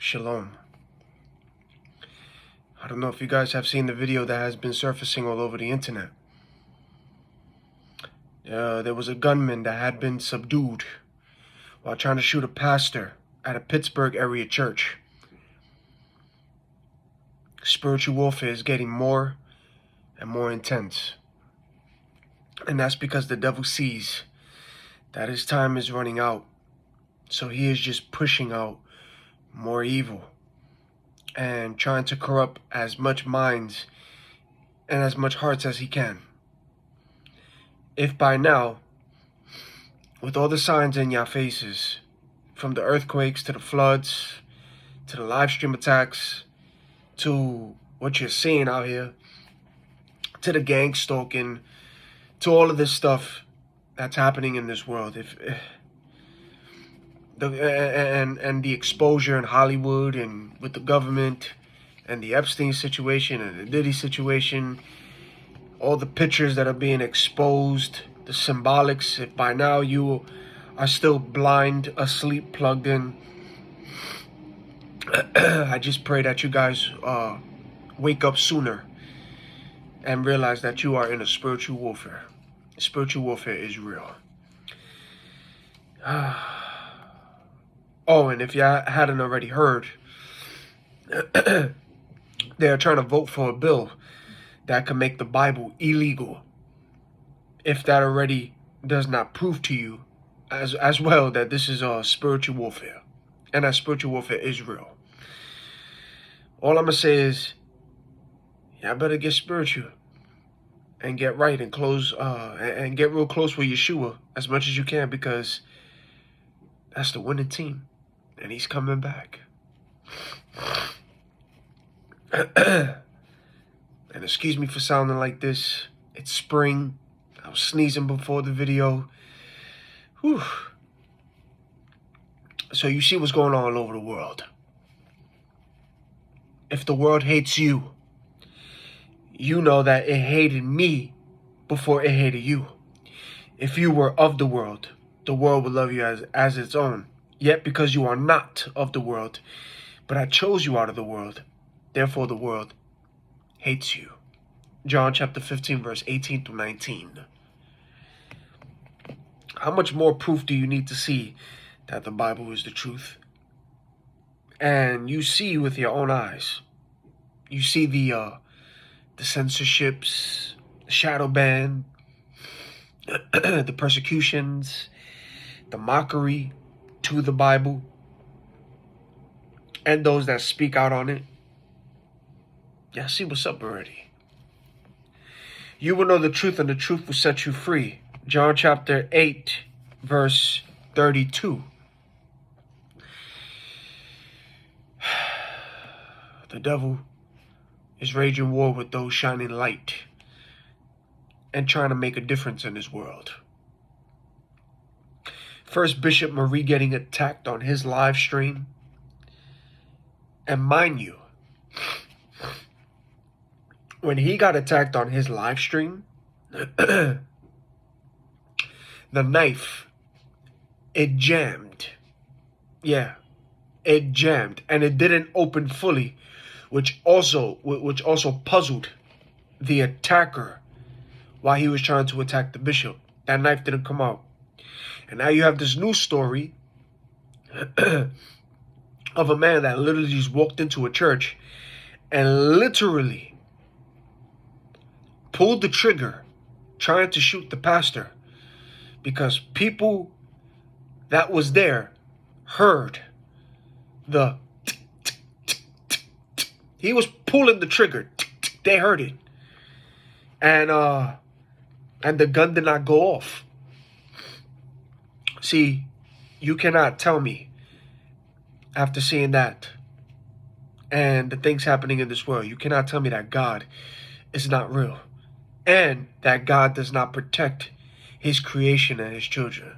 Shalom. I don't know if you guys have seen the video that has been surfacing all over the internet. There was a gunman that had been subdued while trying to shoot a pastor at a Pittsburgh area church. Spiritual warfare is getting more and more intense. And that's because the devil sees that his time is running out. So he is just pushing out more evil and trying to corrupt as much minds and as much hearts as he can. If by now, with all the signs in your faces, from the earthquakes to the floods, to the live stream attacks, to what you're seeing out here, to the gang stalking, to all of this stuff that's happening in this world, and the exposure in Hollywood and with the government and the Epstein situation and the Diddy situation, all the pictures that are being exposed, the symbolics, if by now you are still blind, asleep, plugged in, I just pray that you guys wake up sooner and realize that you are in a spiritual warfare. Spiritual warfare is real. Oh, and if you hadn't already heard, they are trying to vote for a bill that could make the Bible illegal. If that already does not prove to you as well that this is spiritual warfare, and that spiritual warfare is real. All I'm going to say is, y'all better get spiritual and get right and close and get real close with Yeshua as much as you can, because that's the winning team. And he's coming back. And excuse me for sounding like this. It's spring. I was sneezing before the video. Whew. So you see what's going on all over the world. If the world hates you, you know that it hated me before it hated you. If you were of the world would love you as its own. Yet because you are not of the world, but I chose you out of the world, therefore the world hates you. John chapter 15, verse 18 through 19. How much more proof do you need to see that the Bible is the truth? And you see with your own eyes. You see the censorships, the shadow ban, the persecutions, the mockery to the Bible, and those that speak out on it. Y'all see what's up already. You will know the truth, and the truth will set you free. John chapter 8, verse 32. The devil is raging war with those shining light and trying to make a difference in this world. First Bishop Marie getting attacked on his live stream. And mind you, when he got attacked on his live stream, the knife, it jammed. Yeah, it jammed. And it didn't open fully, which also puzzled the attacker while he was trying to attack the bishop. That knife didn't come out. And now you have this new story of a man that literally just walked into a church and literally pulled the trigger trying to shoot the pastor, because people that was there heard the he was pulling the trigger. They heard it. And the gun did not go off. See, you cannot tell me, after seeing that and the things happening in this world, you cannot tell me that God is not real and that God does not protect his creation and his children.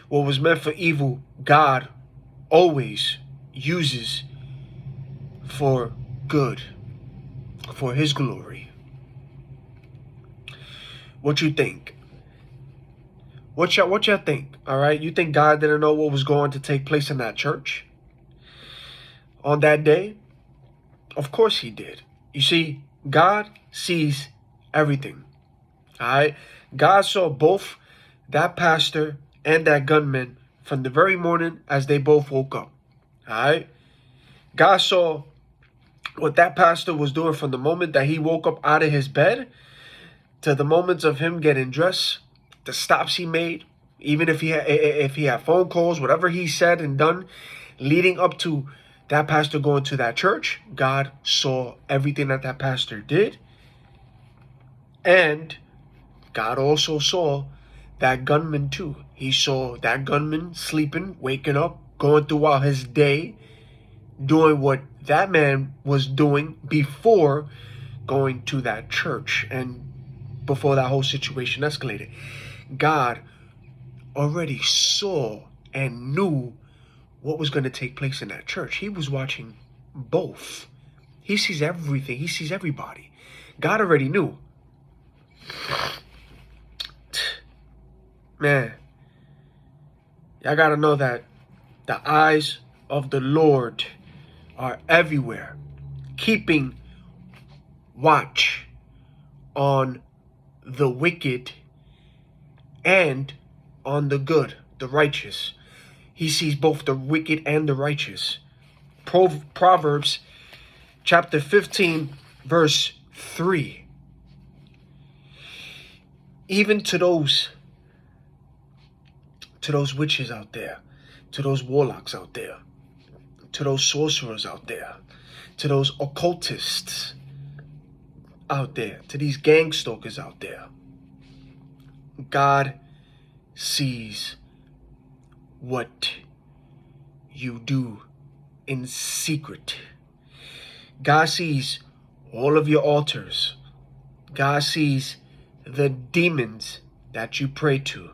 What was meant for evil, God always uses for good, for his glory. What you think? What y'all think? All right, you think God didn't know what was going to take place in that church? on that day? Of course he did. You see, God sees everything. All right? God saw both that pastor and that gunman from the very morning as they both woke up. All right? God saw what that pastor was doing from the moment that he woke up out of his bed to the moments of him getting dressed, the stops he made, even if he had phone calls, whatever he said and done leading up to that pastor going to that church. God saw everything that that pastor did. And God also saw that gunman too. He saw that gunman sleeping, waking up, going throughout his day, doing what that man was doing before going to that church and before that whole situation escalated. God already saw and knew what was going to take place in that church. He was watching both. He sees everything. He sees everybody. God already knew. Man, y'all got to know that the eyes of the Lord are everywhere, keeping watch on the wicked and on the good, the righteous. He sees both the wicked and the righteous. Proverbs chapter 15, verse 3. Even to those witches out there, to those warlocks out there, to those sorcerers out there, to those occultists out there, to these gang stalkers out there, God sees what you do in secret. God sees all of your altars. God sees the demons that you pray to.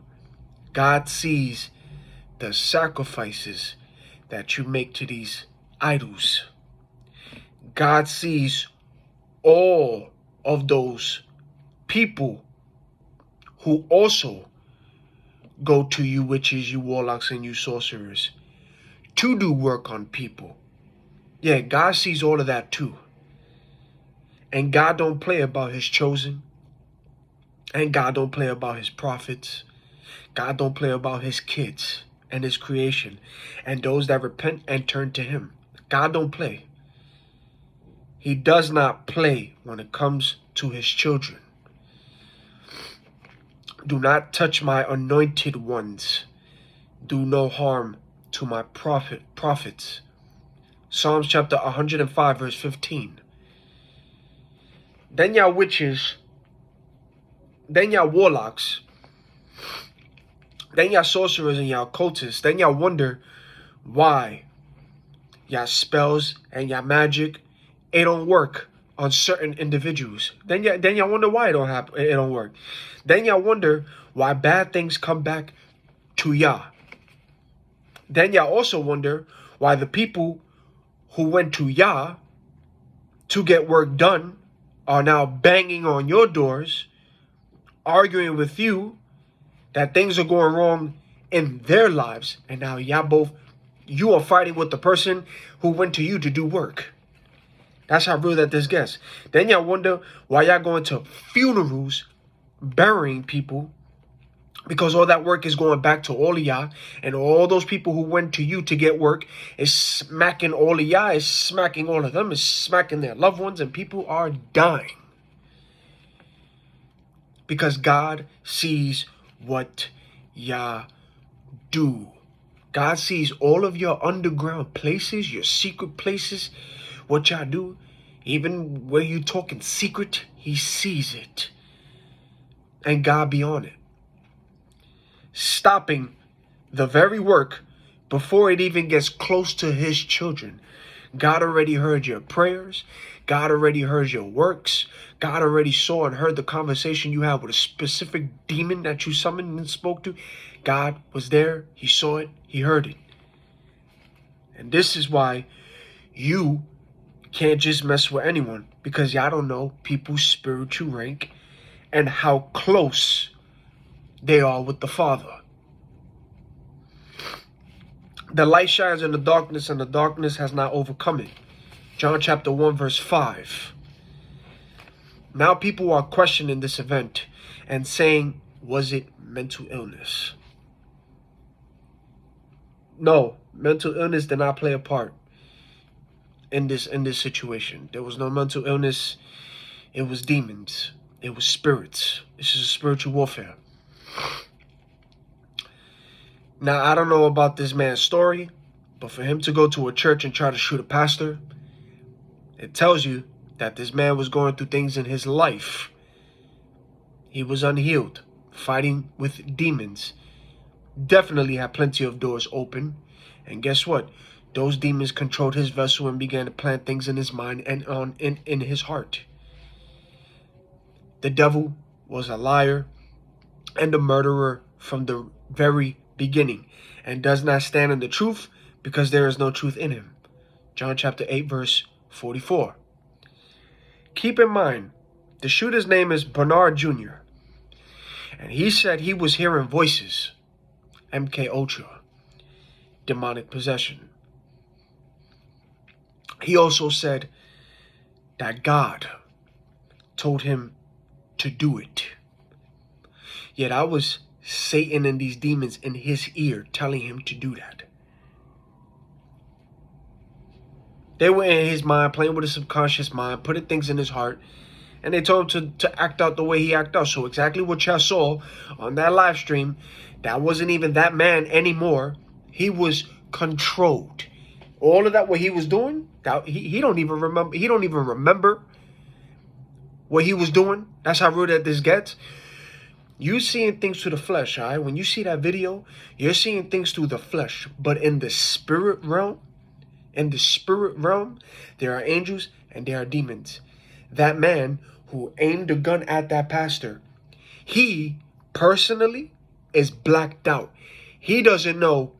God sees the sacrifices that you make to these idols. God sees all of those people who also go to you witches, you warlocks, and you sorcerers to do work on people. Yeah, God sees all of that too. And God don't play about his chosen. And God don't play about his prophets. God don't play about his kids and his creation and those that repent and turn to him. God don't play. He does not play when it comes to his children. Do not touch my anointed ones. Do no harm to my prophets. Psalms chapter 105, verse 15. Then y'all witches, then y'all warlocks, then y'all sorcerers and y'all cultists, then y'all wonder why y'all spells and y'all magic, it don't work on certain individuals. Then y'all wonder why it don't work. Then y'all wonder why bad things come back to y'all. Then y'all also wonder why the people who went to Yah to get work done are now banging on your doors, arguing with you that things are going wrong in their lives. And now you are fighting with the person who went to you to do work. That's how real that this gets. Then y'all wonder why y'all going to funerals, burying people, because all that work is going back to all of y'all, and all those people who went to you to get work is smacking all of y'all, is smacking all of them, is smacking their loved ones, and people are dying. Because God sees what y'all do. God sees all of your underground places, your secret places, what y'all do. Even where you talk in secret, he sees it. And God be on it. Stopping the very work before it even gets close to his children. God already heard your prayers. God already heard your works. God already saw and heard the conversation you had with a specific demon that you summoned and spoke to. God was there. He saw it. He heard it. And this is why you can't just mess with anyone, because y'all don't know people's spiritual rank and how close they are with the Father. The light shines in the darkness, and the darkness has not overcome it. John chapter 1, verse 5. Now people are questioning this event and saying, was it mental illness? No, mental illness did not play a part in this situation. There was no mental illness. It was demons. It was spirits. This is a spiritual warfare. Now, I don't know about this man's story, but for him to go to a church and try to shoot a pastor, it tells you that this man was going through things in his life. He was unhealed, fighting with demons. Definitely had plenty of doors open. And guess what? Those demons controlled his vessel and began to plant things in his mind and in his heart. The devil was a liar and a murderer from the very beginning, and does not stand in the truth because there is no truth in him. John chapter 8, verse 44. Keep in mind, the shooter's name is Bernard Jr., and he said he was hearing voices, MK Ultra, demonic possession. He also said that God told him to do it. Yet I was Satan and these demons in his ear telling him to do that. They were in his mind, playing with his subconscious mind, putting things in his heart, and they told him to act out the way he acted out. So exactly what y'all saw on that live stream, that wasn't even that man anymore. He was controlled. All of that, what he was doing, that he don't even remember. He don't even remember what he was doing. That's how real that this gets. You seeing things through the flesh, all right? When you see that video, you're seeing things through the flesh. But in the spirit realm, there are angels and there are demons. That man who aimed a gun at that pastor, he personally is blacked out. He doesn't know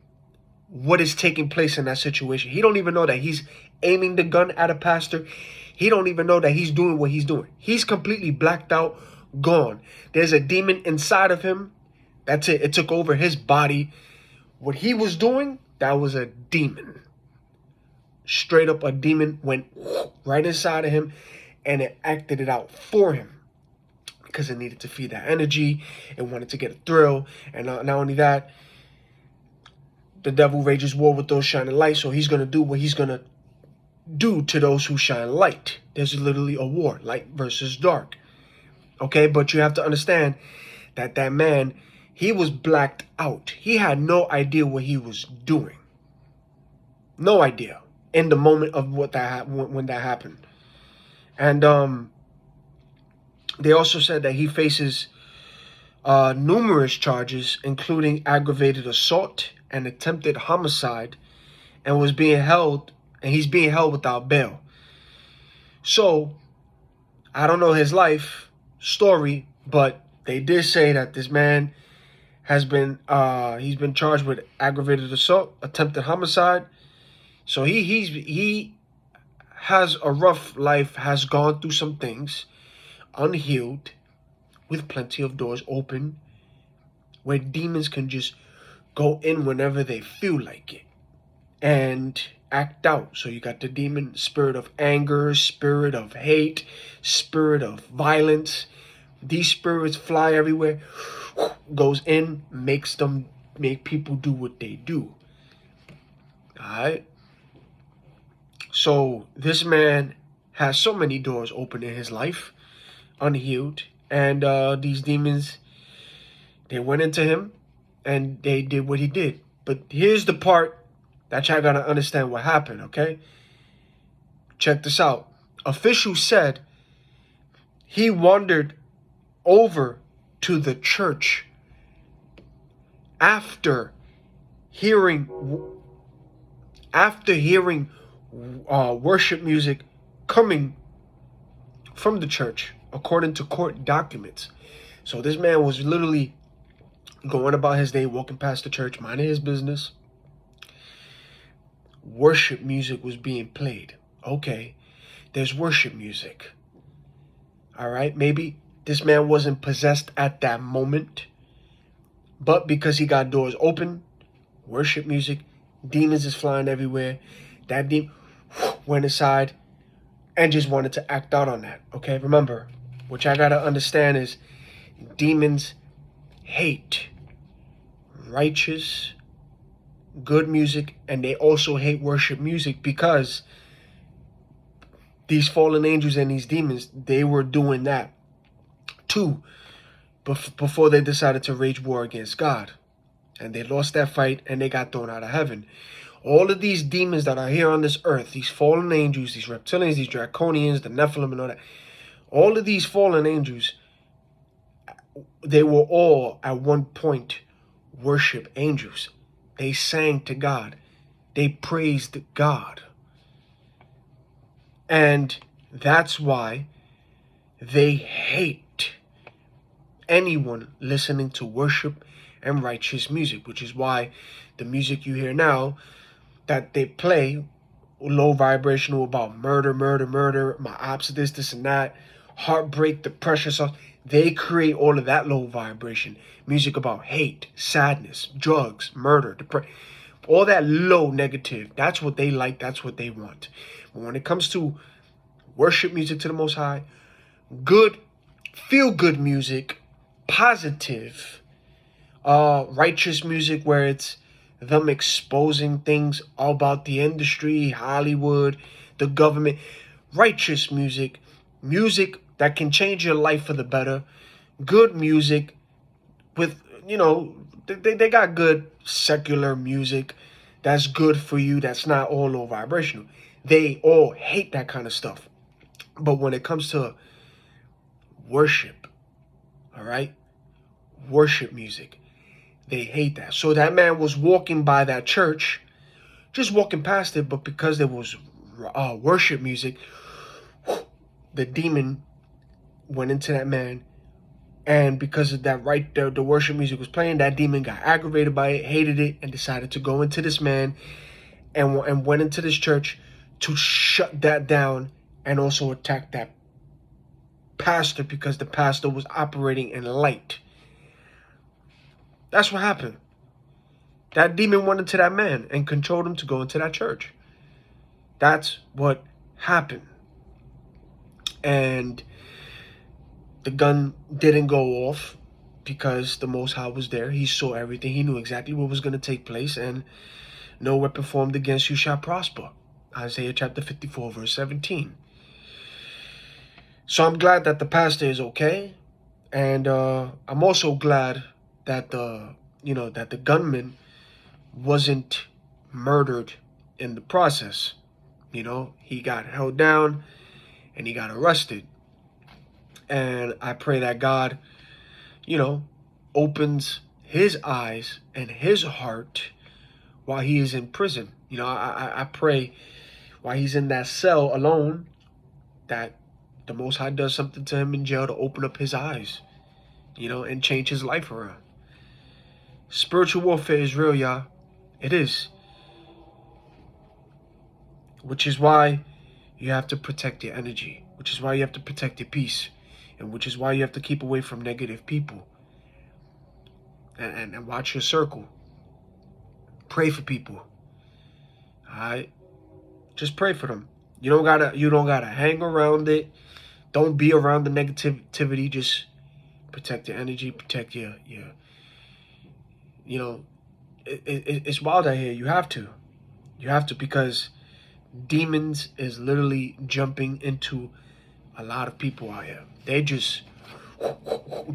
what is taking place in that situation. He don't even know that he's aiming the gun at a pastor. He don't even know that he's doing what he's doing. He's completely blacked out, gone. There's a demon inside of him. That's it. It took over his body. What he was doing, that was a demon. Straight up a demon went right inside of him and it acted it out for him because it needed to feed that energy. It wanted to get a thrill. And not only that, the devil rages war with those shining lights. So he's going to do what he's going to do to those who shine light. There's literally a war, light versus dark. Okay, but you have to understand that that man, he was blacked out. He had no idea what he was doing. No idea in the moment of what that when that happened. And they also said that he faces numerous charges, including aggravated assault and attempted homicide, and was being held, and he's being held without bail. So I don't know his life story, but they did say that this man has been he's been charged with aggravated assault, attempted homicide. So he has a rough life, has gone through some things, unhealed, with plenty of doors open, where demons can just go in whenever they feel like it and act out. So you got the demon spirit of anger, spirit of hate, spirit of violence. These spirits fly everywhere, goes in, make people do what they do. All right. So this man has so many doors open in his life, unhealed, and these demons, they went into him and they did what he did. But here's the part that y'all gotta understand what happened, okay? Check this out. Officials said he wandered over to the church after hearing worship music coming from the church, according to court documents. So this man was literally going about his day, walking past the church, minding his business. Worship music was being played. Okay, there's worship music. All right, maybe this man wasn't possessed at that moment, but because he got doors open, worship music Demons is flying everywhere. That demon went inside and just wanted to act out on that. Okay, remember, what y'all gotta understand is demons hate righteous, good music, and they also hate worship music because these fallen angels and these demons, they were doing that too before they decided to wage war against God. And they lost that fight and they got thrown out of heaven. All of these demons that are here on this earth, these fallen angels, these reptilians, these draconians, the Nephilim and all that, all of these fallen angels, they were all at one point worship angels. They sang to God. They praised God. And that's why they hate anyone listening to worship and righteous music, which is why the music you hear now that they play, low vibrational, about murder, my ops, this and that, heartbreak, depression, so they create all of that low vibration music about hate, sadness, drugs, murder, depression, all that low negative. That's what they like. That's what they want. But when it comes to worship music to the Most High, good, feel good music, positive, righteous music where it's them exposing things about the industry, Hollywood, the government, righteous music, music that can change your life for the better, good music with, they got good secular music that's good for you, that's not all low vibrational. They all hate that kind of stuff. But when it comes to worship, all right, worship music, they hate that. So that man was walking by that church, just walking past it, but because there was worship music, the demon went into that man. And because of that, the worship music was playing, that demon got aggravated by it, hated it, and decided to go into this man and went into this church to shut that down and also attack that pastor because the pastor was operating in light. That's what happened. That demon went into that man and controlled him to go into that church. That's what happened. And the gun didn't go off because the Most High was there. He saw everything. He knew exactly what was going to take place. And no weapon formed against you shall prosper. Isaiah chapter 54, verse 17. So I'm glad that the pastor is okay. And I'm also glad that the gunman wasn't murdered in the process. He got held down and he got arrested. And I pray that God, opens his eyes and his heart while he is in prison. I pray while he's in that cell alone that the Most High does something to him in jail to open up his eyes, and change his life around. Spiritual warfare is real, y'all. It is. Which is why you have to protect your energy. Which is why you have to protect your peace. And which is why you have to keep away from negative people. And watch your circle. Pray for people. Alright? Just pray for them. You don't gotta hang around it. Don't be around the negativity. Just protect your energy, protect your it's wild out here. You have to, because demons is literally jumping into a lot of people out here. They just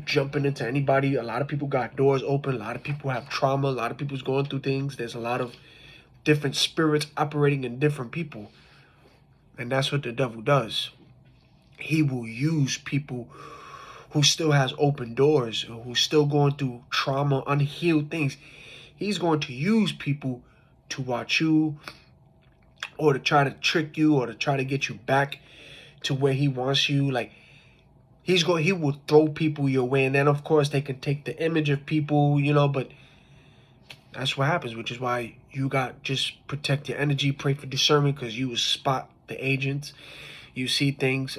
jumping into anybody. A lot of people got doors open. A lot of people have trauma. A lot of people's going through things. There's a lot of different spirits operating in different people. And that's what the devil does. He will use people who still has open doors, or who's still going through trauma, unhealed things. He's going to use people to watch you, or to try to trick you, or to try to get you back to where he wants you. Like, he will throw people your way, and then of course they can take the image of people, but that's what happens, which is why you got just protect your energy, pray for discernment, because you will spot the agents. You see things,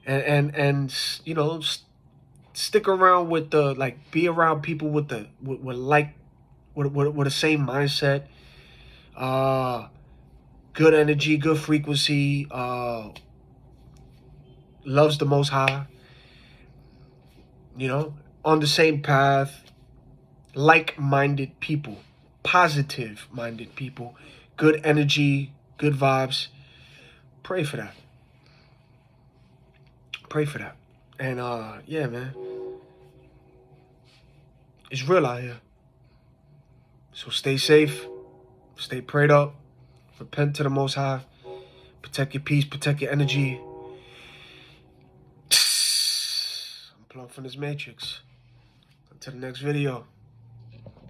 and stick around with be around people with the same mindset, good energy, good frequency, loves the Most High, you know, on the same path, like-minded people, positive-minded people, good energy, good vibes. Pray for that. Pray for that. And yeah, man, it's real out here. So stay safe, stay prayed up, repent to the Most High, protect your peace, protect your energy. I'm plugged from this matrix. Until the next video.